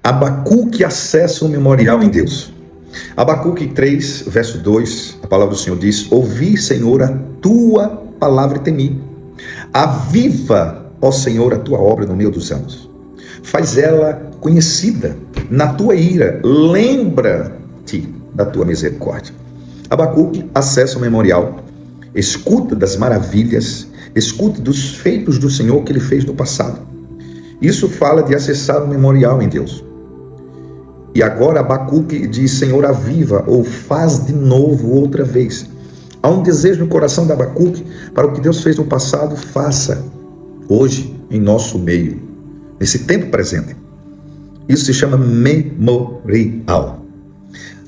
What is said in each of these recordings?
Abacuque acessa o memorial em Deus. Abacuque 3, verso 2, a palavra do Senhor diz: ouvi, Senhor, a tua palavra e temi. Aviva, ó Senhor, a tua obra no meio dos anos. Faz ela conhecida na tua ira. Lembra-te da tua misericórdia. Abacuque acessa o memorial. Escuta das maravilhas, escuta dos feitos do Senhor que ele fez no passado. Isso fala de acessar o memorial em Deus. E agora Abacuque diz: Senhor, aviva, ou faz de novo outra vez. Há um desejo no coração de Abacuque para o que Deus fez no passado, faça hoje em nosso meio, nesse tempo presente. Isso se chama memorial.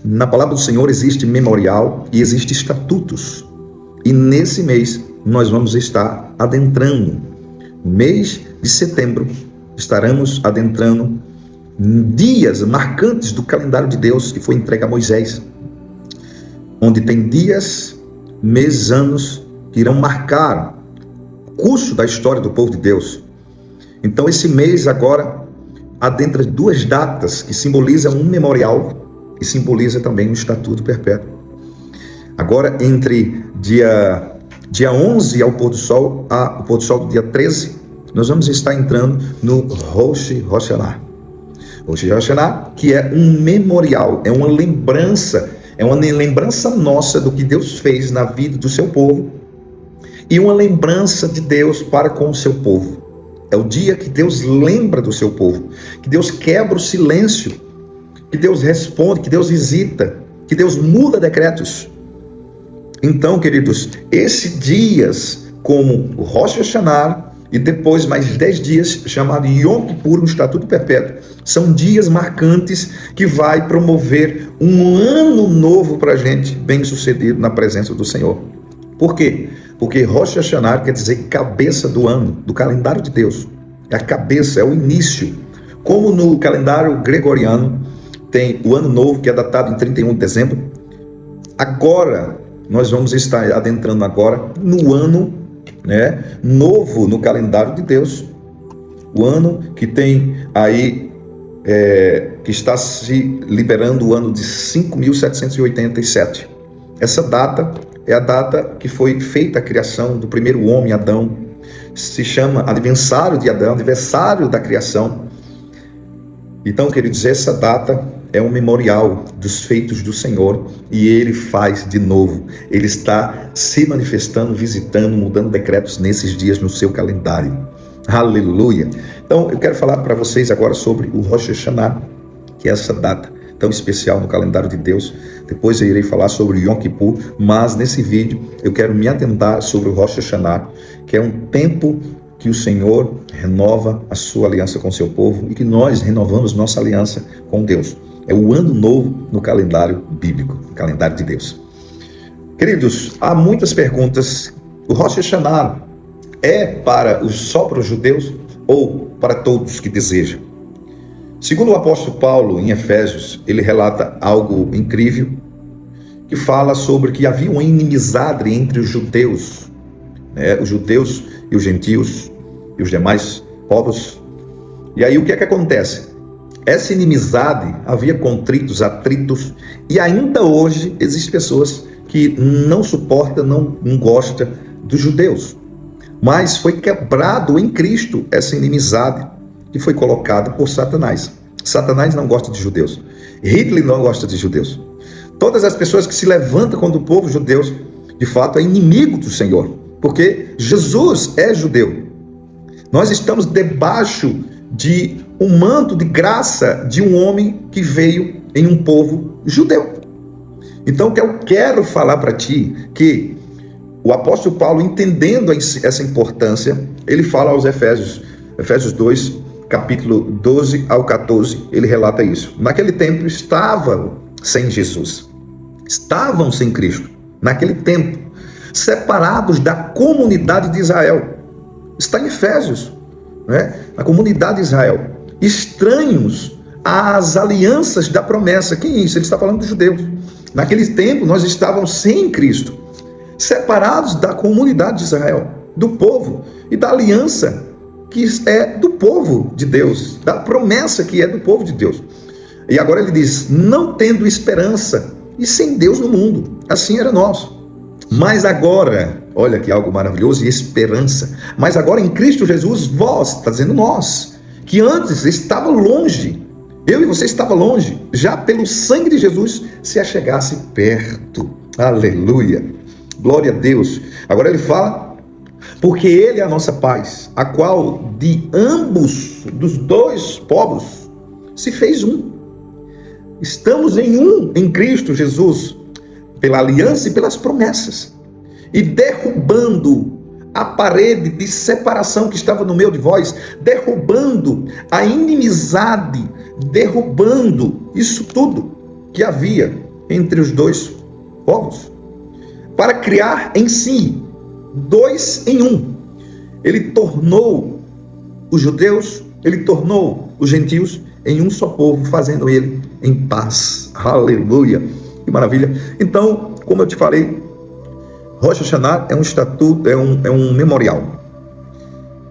Na palavra do Senhor existe memorial e existe estatutos. E nesse mês nós vamos estar adentrando. No mês de setembro estaremos adentrando dias marcantes do calendário de Deus que foi entregue a Moisés, onde tem dias, meses, anos que irão marcar o curso da história do povo de Deus. Então esse mês agora adentra duas datas que simbolizam um memorial e simboliza também um estatuto perpétuo. Agora, entre dia 11 ao pôr do sol, o pôr do sol do dia 13, nós vamos estar entrando no Rosh Hashanah. Rosh Hashanah, que é um memorial, é uma lembrança nossa do que Deus fez na vida do seu povo e uma lembrança de Deus para com o seu povo. É o dia que Deus lembra do seu povo, que Deus quebra o silêncio, que Deus responde, que Deus visita, que Deus muda decretos. Então, queridos, esses dias como o Rosh Hashanah e depois mais 10 dias chamado Yom Kippur, um estatuto perpétuo, são dias marcantes que vai promover um ano novo para a gente, bem sucedido na presença do Senhor. Por quê? Porque Rosh Hashanah quer dizer cabeça do ano, do calendário de Deus. É a cabeça, é o início. Como no calendário gregoriano tem o ano novo, que é datado em 31 de dezembro, agora nós vamos estar adentrando agora no ano novo no calendário de Deus. O ano que tem aí, que está se liberando o ano de 5.787. Essa data é a data que foi feita a criação do primeiro homem, Adão. Se chama aniversário de Adão, aniversário da criação. Então, queridos, essa data é um memorial dos feitos do Senhor e Ele faz de novo. Ele está se manifestando, visitando, mudando decretos nesses dias no seu calendário. Aleluia! Então, eu quero falar para vocês agora sobre o Rosh Hashanah, que é essa data tão especial no calendário de Deus. Depois eu irei falar sobre Yom Kippur, mas nesse vídeo eu quero me atentar sobre o Rosh Hashanah, que é um tempo que o Senhor renova a sua aliança com o seu povo e que nós renovamos nossa aliança com Deus. É o ano novo no calendário bíblico, no calendário de Deus. Queridos, há muitas perguntas. O Rosh Hashanah é só para os judeus ou para todos que desejam? Segundo o apóstolo Paulo, em Efésios, ele relata algo incrível, que fala sobre que havia uma inimizade entre os judeus e os gentios e os demais povos. E aí o que é que acontece? Essa inimizade, havia contritos, atritos, e ainda hoje existem pessoas que não suportam, não gostam dos judeus. Mas foi quebrado em Cristo essa inimizade que foi colocada por Satanás. Satanás não gosta de judeus. Hitler não gosta de judeus. Todas as pessoas que se levantam contra o povo judeu, de fato, é inimigo do Senhor. Porque Jesus é judeu. Nós estamos debaixo de um manto de graça de um homem que veio em um povo judeu. Então, eu quero falar para ti que o apóstolo Paulo, entendendo essa importância, ele fala aos Efésios 2, capítulo 12 ao 14, ele relata isso. Naquele tempo estavam sem Jesus, estavam sem Cristo, naquele tempo, separados da comunidade de Israel. Está em Efésios, a comunidade de Israel, estranhos às alianças da promessa. Quem é isso? Ele está falando dos judeus. Naquele tempo nós estávamos sem Cristo, separados da comunidade de Israel, do povo e da aliança que é do povo de Deus, da promessa que é do povo de Deus. E agora ele diz: não tendo esperança e sem Deus no mundo. Assim era nós. Mas agora, olha que algo maravilhoso, e esperança. Mas agora em Cristo Jesus, vós, está dizendo nós, que antes estava longe, eu e você estava longe, já pelo sangue de Jesus se achegasse perto. Aleluia, glória a Deus. Agora ele fala: porque ele é a nossa paz, a qual de ambos, dos dois povos, se fez um. Estamos em um em Cristo Jesus, pela aliança e pelas promessas, e derrubando a parede de separação que estava no meio de vós, derrubando a inimizade, derrubando isso tudo que havia entre os dois povos, para criar em si dois em um. Ele tornou os judeus, ele tornou os gentios em um só povo, fazendo ele em paz. Aleluia, que maravilha. Então, como eu te falei, Rosh Hashanah é um estatuto, é um memorial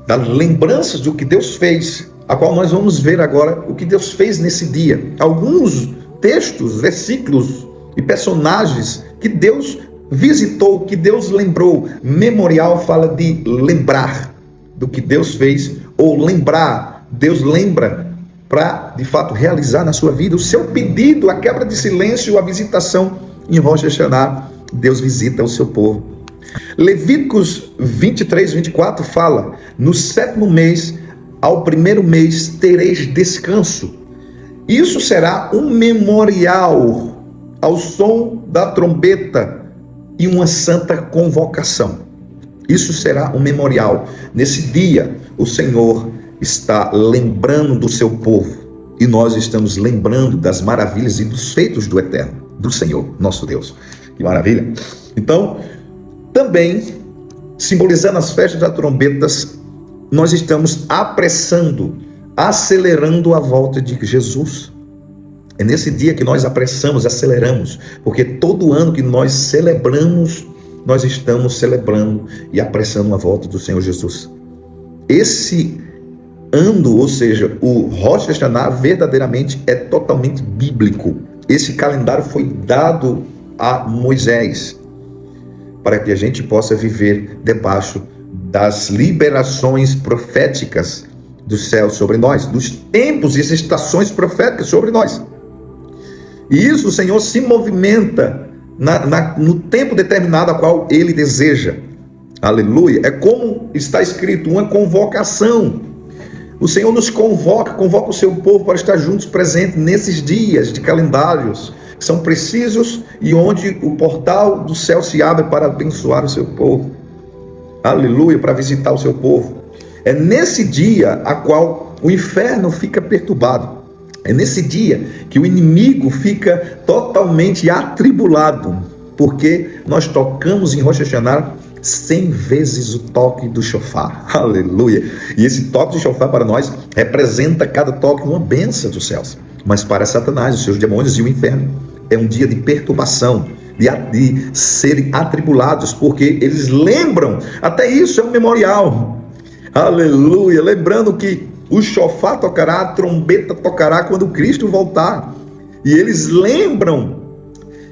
das lembranças do que Deus fez, a qual nós vamos ver agora o que Deus fez nesse dia. Alguns textos, versículos e personagens que Deus visitou, que Deus lembrou. Memorial fala de lembrar do que Deus fez, ou lembrar. Deus lembra para, de fato, realizar na sua vida o seu pedido, a quebra de silêncio, a visitação. Em Rosh Hashanah, Deus visita o seu povo. Levíticos 23, 24 fala: no 7º mês, ao 1º mês, tereis descanso. Isso será um memorial ao som da trombeta e uma santa convocação. Isso será um memorial. Nesse dia, o Senhor está lembrando do seu povo, e nós estamos lembrando das maravilhas e dos feitos do Eterno, do Senhor, nosso Deus. Que maravilha! Então, também, simbolizando as festas das trombetas, nós estamos apressando, acelerando a volta de Jesus. É nesse dia que nós apressamos, aceleramos, porque todo ano que nós celebramos, nós estamos celebrando e apressando a volta do Senhor Jesus. Esse ano, ou seja, o Rosh Hashanah, verdadeiramente é totalmente bíblico. Esse calendário foi dado a Moisés, para que a gente possa viver debaixo das liberações proféticas do céu sobre nós, dos tempos e estações proféticas sobre nós. E isso o Senhor se movimenta no tempo determinado a qual Ele deseja. Aleluia. É como está escrito, uma convocação. O Senhor nos convoca o seu povo para estar juntos, presentes nesses dias de calendários que são precisos e onde o portal do céu se abre para abençoar o seu povo. Aleluia, para visitar o seu povo. É nesse dia a qual o inferno fica perturbado. É nesse dia que o inimigo fica totalmente atribulado, porque nós tocamos em Rosh Hashanah 100 vezes o toque do shofar. Aleluia! E esse toque de shofar para nós representa cada toque uma bênção dos céus. Mas para Satanás, os seus demônios e o inferno, é um dia de perturbação, de serem atribulados, porque eles lembram, até isso é um memorial. Aleluia! Lembrando que o shofar tocará, a trombeta tocará quando Cristo voltar. E eles lembram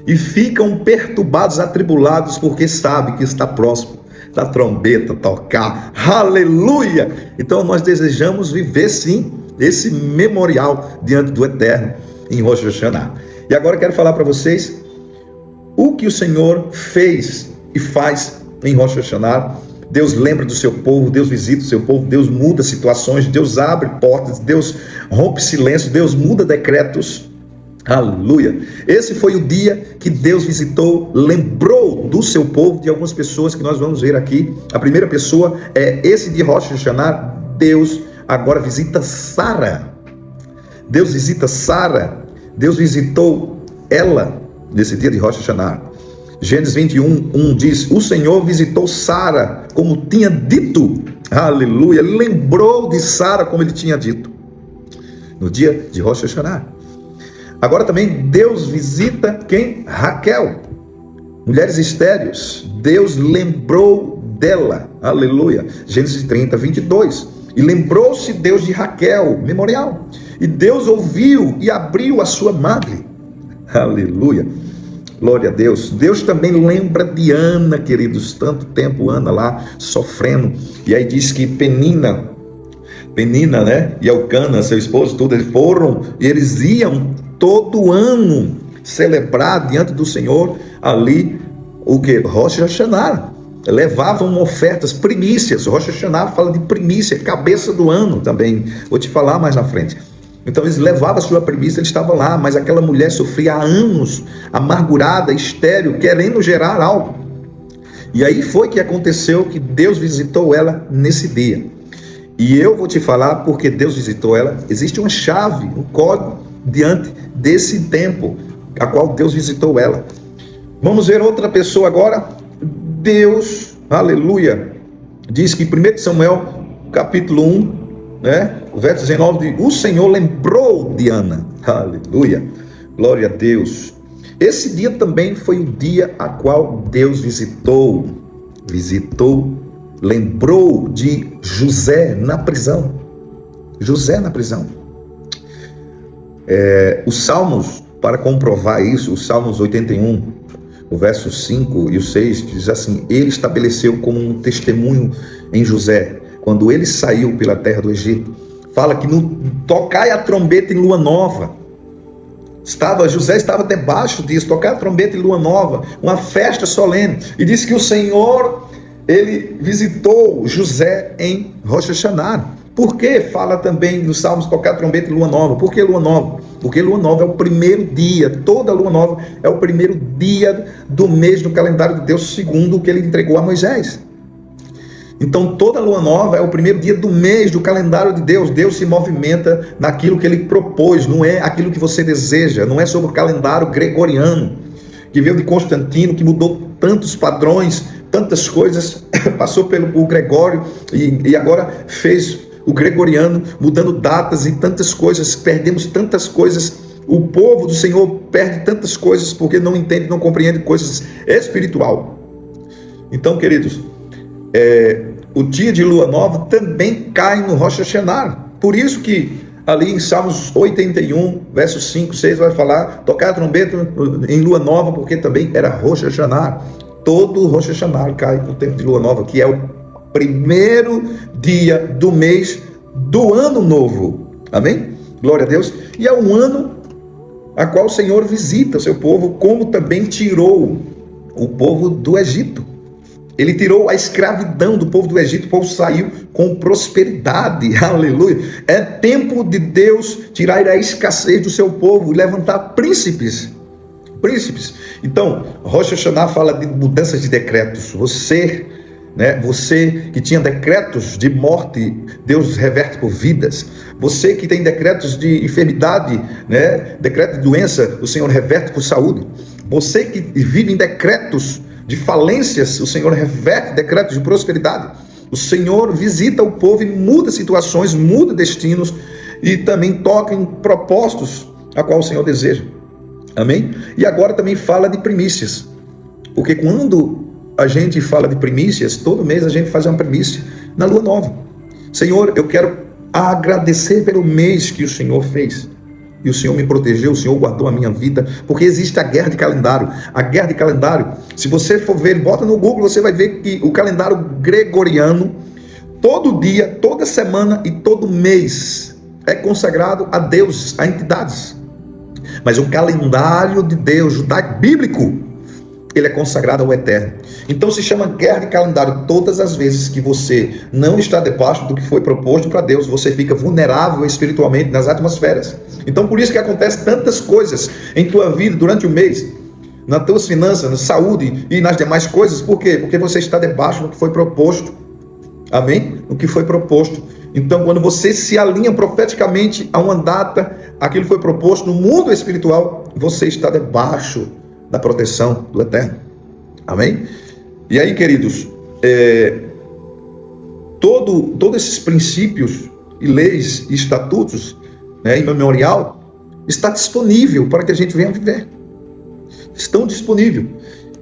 e ficam perturbados, atribulados, porque sabem que está próximo da trombeta tocar. Aleluia! Então nós desejamos viver sim esse memorial diante do Eterno em Rosh Hashanah. E agora eu quero falar para vocês o que o Senhor fez e faz em Rosh Hashanah. Deus lembra do seu povo, Deus visita o seu povo, Deus muda situações, Deus abre portas, Deus rompe silêncio, Deus muda decretos. Aleluia! Esse foi o dia que Deus visitou, lembrou do seu povo, de algumas pessoas que nós vamos ver aqui. A primeira pessoa é esse de Rosh Hashanah. Deus agora visita Sara. Deus visita Sara. Deus visitou ela nesse dia de Rosh Hashanah. Gênesis 21:1 diz: o Senhor visitou Sara como tinha dito. Aleluia! Ele lembrou de Sara como ele tinha dito no dia de Rosh Hashanah. Agora também Deus visita quem? Raquel, mulheres estéreis. Deus lembrou dela. Aleluia! Gênesis 30:22. E lembrou-se Deus de Raquel, memorial. E Deus ouviu e abriu a sua madre. Aleluia. Glória a Deus. Deus também lembra de Ana, queridos. Tanto tempo Ana lá sofrendo. E aí diz que Penina, né? E Elcana, seu esposo, tudo, eles foram. E eles iam todo ano celebrar diante do Senhor ali o que? Rosh Hashanah. Levavam ofertas, primícias. Rosh Hashanah fala de primícia, cabeça do ano também. Vou te falar mais na frente. Então eles levavam a sua primícia, eles estavam lá, mas aquela mulher sofria há anos, amargurada, estéril, querendo gerar algo. E aí foi que aconteceu que Deus visitou ela nesse dia. E eu vou te falar porque Deus visitou ela. Existe uma chave, um código diante desse tempo, a qual Deus visitou ela. Vamos ver outra pessoa agora. Deus, aleluia, diz que 1 Samuel, capítulo 1, né, verso 19, diz, o Senhor lembrou de Ana, aleluia, glória a Deus. Esse dia também foi o dia a qual Deus visitou, lembrou de José na prisão, os Salmos, para comprovar isso, os Salmos 81, o verso 5 e o 6 diz assim: ele estabeleceu como um testemunho em José, quando ele saiu pela terra do Egito. Fala que no tocai a trombeta em lua nova. José estava debaixo disso, tocar a trombeta em lua nova, uma festa solene. E diz que o Senhor, ele visitou José em Rosh Hashanah. Por que fala também nos Salmos tocar a trombeta em lua nova? Por que lua nova? Porque lua nova é o primeiro dia, toda lua nova é o primeiro dia do mês no calendário de Deus, segundo o que ele entregou a Moisés. Então toda lua nova é o primeiro dia do mês do calendário de Deus. Deus se movimenta naquilo que ele propôs, não é aquilo que você deseja, não é sobre o calendário gregoriano, que veio de Constantino, que mudou tantos padrões, tantas coisas, passou pelo Gregório e agora fez o gregoriano, mudando datas e tantas coisas, perdemos tantas coisas. O povo do Senhor perde tantas coisas porque não entende, não compreende coisas espiritual. Então, queridos, o dia de lua nova também cai no Rosh Hashanah. Por isso que ali em Salmos 81, versos 5, 6, vai falar, tocar a trombeta em lua nova, porque também era Rosh Hashanah. Todo Rosh Hashanah cai no tempo de lua nova, que é o primeiro dia do mês do ano novo. Amém? Glória a Deus. E é um ano a qual o Senhor visita o seu povo, como também tirou o povo do Egito. Ele tirou a escravidão do povo do Egito, o povo saiu com prosperidade, aleluia. É tempo de Deus tirar a escassez do seu povo e levantar príncipes. Então, Rosh Hashanah fala de mudanças de decretos. Você que tinha decretos de morte, Deus reverte por vidas. Você que tem decretos de enfermidade, decreto de doença, o Senhor reverte por saúde. Você que vive em decretos de falências, o Senhor reverte decretos de prosperidade. O Senhor visita o povo e muda situações, muda destinos e também toca em propósitos a qual o Senhor deseja. Amém? E agora também fala de primícias, porque quando a gente fala de primícias, todo mês a gente faz uma primícia na lua nova. Senhor, eu quero agradecer pelo mês que o Senhor fez. E o Senhor me protegeu, o Senhor guardou a minha vida, porque existe a guerra de calendário. A guerra de calendário, se você for ver, bota no Google, você vai ver que o calendário gregoriano, todo dia, toda semana e todo mês é consagrado a deuses, a entidades. Mas o calendário de Deus, judaico bíblico, ele é consagrado ao Eterno. Então se chama guerra de calendário. Todas as vezes que você não está debaixo do que foi proposto para Deus, você fica vulnerável espiritualmente nas atmosferas. Então por isso que acontece tantas coisas em tua vida durante o mês, nas tuas finanças, na saúde e nas demais coisas. Por quê? Porque você está debaixo do que foi proposto. Amém? O que foi proposto. Então quando você se alinha profeticamente a uma data, aquilo foi proposto no mundo espiritual, você está debaixo da proteção do Eterno. Amém? E aí, queridos, todos esses princípios e leis e estatutos, em memorial, está disponível para que a gente venha viver. Estão disponíveis.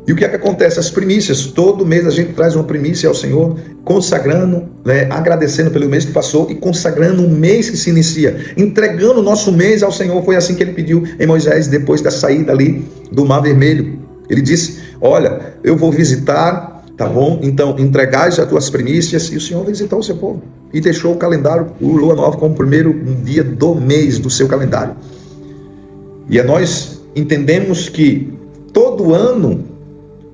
E o que é que acontece? As primícias, todo mês a gente traz uma primícia ao Senhor, consagrando, agradecendo pelo mês que passou e consagrando o mês que se inicia, entregando o nosso mês ao Senhor. Foi assim que ele pediu em Moisés, depois da saída ali do Mar Vermelho. Ele disse: olha, eu vou visitar, tá bom? Então entregais as tuas primícias. E o Senhor visitou o seu povo e deixou o calendário, o Lua Nova, como o primeiro dia do mês do seu calendário. E nós entendemos que todo ano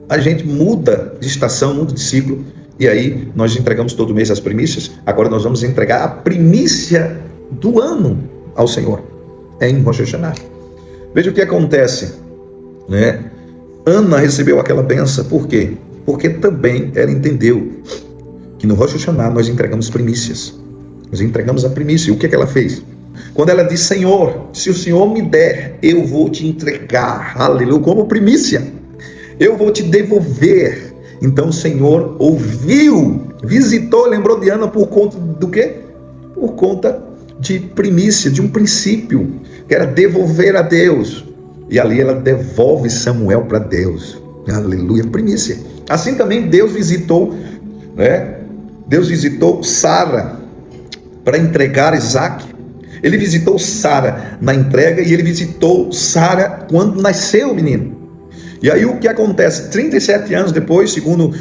a gente muda de estação, muda de ciclo, e aí nós entregamos todo mês as primícias. Agora nós vamos entregar a primícia do ano ao Senhor, em Rosh Hashanah. Veja o que acontece, né? Ana recebeu aquela benção, por quê? Porque também ela entendeu que no Rosh Hashanah nós entregamos primícias. Nós entregamos a primícia. E o que ela fez? Quando ela disse: Senhor, se o Senhor me der, eu vou te entregar, aleluia, como primícia. Eu vou te devolver. Então o Senhor ouviu, visitou, lembrou de Ana por conta do quê? Por conta de primícia, de um princípio, que era devolver a Deus. E ali ela devolve Samuel para Deus. Aleluia, primícia. Assim também Deus visitou, né? Deus visitou Sara para entregar Isaac. Ele visitou Sara na entrega e ele visitou Sara quando nasceu o menino. E aí o que acontece? 37 anos depois, segundo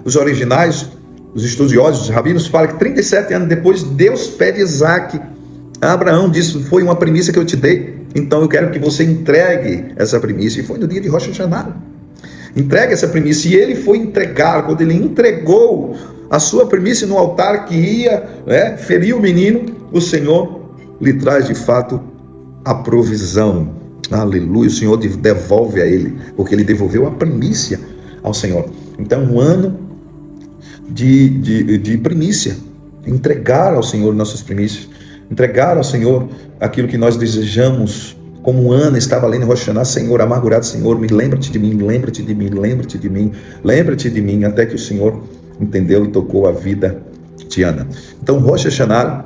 os originais, os estudiosos, os rabinos, falam que 37 anos depois, Deus pede Isaac a Abraão, diz: foi uma primícia que eu te dei, então eu quero que você entregue essa primícia. E foi no dia de Rosh Hashanah. Entregue essa primícia. E ele foi entregar. Quando ele entregou a sua primícia no altar que ia ferir o menino, o Senhor lhe traz de fato a provisão. Aleluia, o Senhor devolve a ele, porque ele devolveu a primícia ao Senhor. Então, um ano de primícia, entregar ao Senhor nossas primícias, entregar ao Senhor aquilo que nós desejamos, como Ana estava lendo em Rosh Hashanah: Senhor, amargurado Senhor, me lembra-te de mim, lembra-te de mim, lembra-te de mim, lembra-te de mim, até que o Senhor entendeu e tocou a vida de Ana. Então, Rosh Hashanah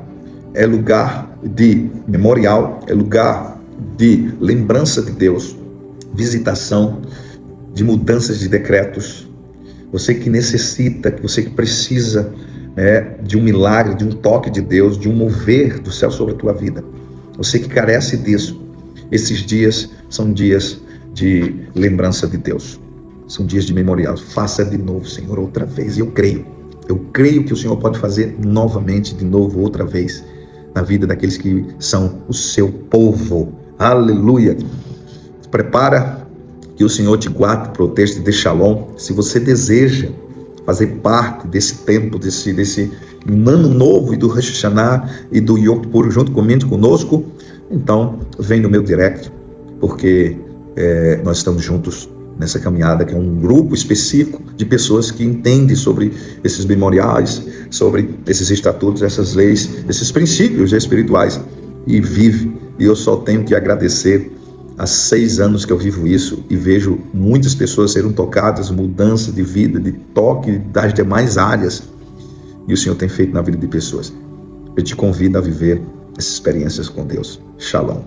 é lugar de memorial, é lugar de lembrança de Deus, visitação, de mudanças de decretos. Você que necessita, você que precisa de um milagre, de um toque de Deus, de um mover do céu sobre a tua vida, você que carece disso, esses dias são dias de lembrança de Deus, são dias de memorial. Faça de novo, Senhor, outra vez. Eu creio que o Senhor pode fazer novamente, de novo, outra vez, na vida daqueles que são o seu povo. Aleluia. Prepara, que o Senhor te guarde, proteja, te dê shalom. Se você deseja fazer parte desse tempo, desse ano novo e do Rosh Hashanah e do Yom Kippur junto conosco, então vem no meu direct, porque nós estamos juntos nessa caminhada, que é um grupo específico de pessoas que entendem sobre esses memoriais, sobre esses estatutos, essas leis, esses princípios espirituais, e vive. E eu só tenho que agradecer. Há 6 anos que eu vivo isso e vejo muitas pessoas serem tocadas, mudança de vida, de toque das demais áreas, e o Senhor tem feito na vida de pessoas. Eu te convido a viver essas experiências com Deus. Shalom.